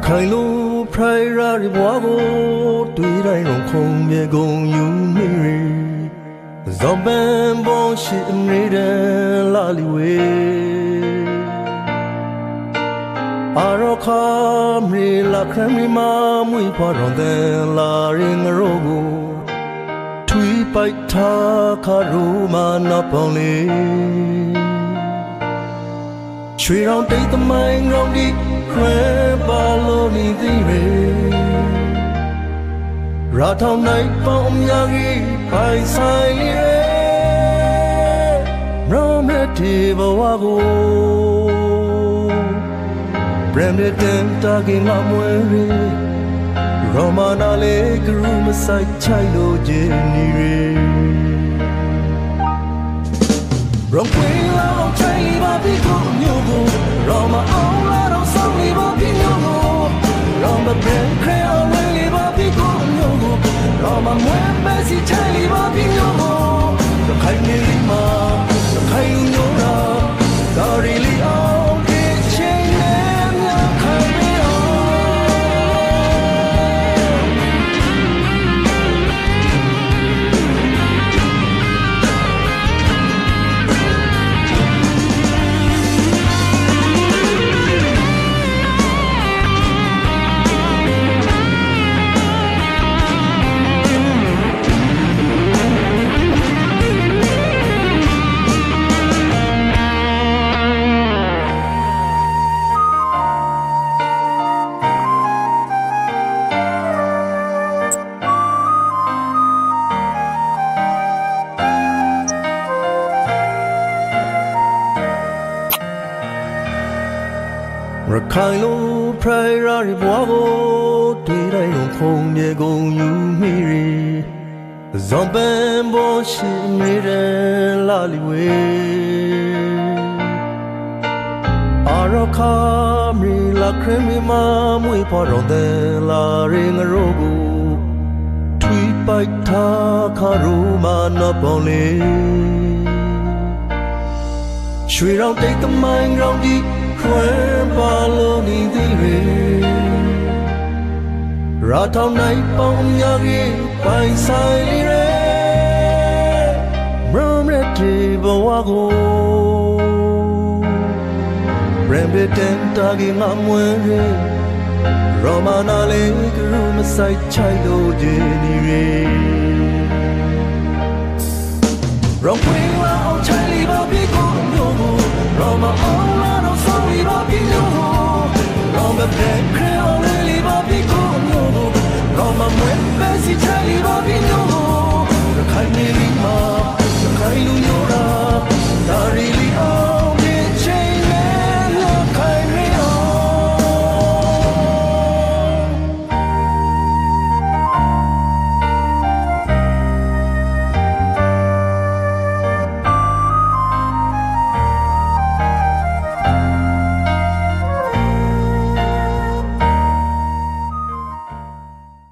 ခိုင်လိုဖရိုင်ရာရီဘွားကိုတွေ့တိုင်းတော့ခုံမြေကုန်ယူနေရဇော်ပန်ပေါ်ရှိနေတဲ့လာလီဝေအာရခါမီလာခရမီမာမွေဖွာတော်တဲ့လာရင်ငရိုးကိုထွေးပိုက်ထားခါရူမာနာပေါင်းလေရွှေရောင်တိတ်သမိုင်းရောင်ဒီခွဲပါလို့နေသေးတယ်ရာထောင်နိုင်ပေါင်းများကြီးပိုင်ဆိုင်လေရောမက်တီဘဝကိုဘရမ်ဒတန်တာကင်ငါမွေရီရောမနာလေးကရူမဆိုင်ချိုင်လို့ခြင်းနေရီရောကွေလာအောင်ချိုင်ပါပြီကိုမျိုးကိုရောမအောင်လာတော့ဆောင်းလေးပါပြီမျိုးကိုရောမဘန်ခရဲအောင်လေးပါပြီကိုမျိုးကိုရောမမွေးပဲစီချိုင်လေးပါပြီမျိုးကိုခိုင်နေမှာခိုင်လို့ရာဒါရီလီအောင်ဒီချိန်နဲ့များခိုင်နေအောင်ရခိုင်လိုဖရိုင်ရာရီဘွားကိုတွေ့တိုင်းတော့ခုံမြေကုန်ယူမိရီဇော်ပန်ပေါ်ရှိနေတဲ့လာလီဝေအာရခါမီလာခရမီမာမွေဖွာတော်တဲ့လာရင်ငရိုးကိုထွေးပိုက်ထားခါရူမာနာပေါင်းလေရွှေရောင်တိတ်သမိုင်းရောင်ဒီခွဲပါလို့နေသေးတယ်ရာထောင်နိုင်ပေါင်းများကြီးပိုင်ဆိုင်လေမရမတီဘဝကိုရမ်ဘတန်တာကင်ငါမွေရောမနာလေးကရူမဆိုင်ချိုင်လို့ခြင်းနေရောင်ခွေလာအောင်ချိုင်လေးပါပြီကိုမျိုးကိုရောမအောင်လာတော့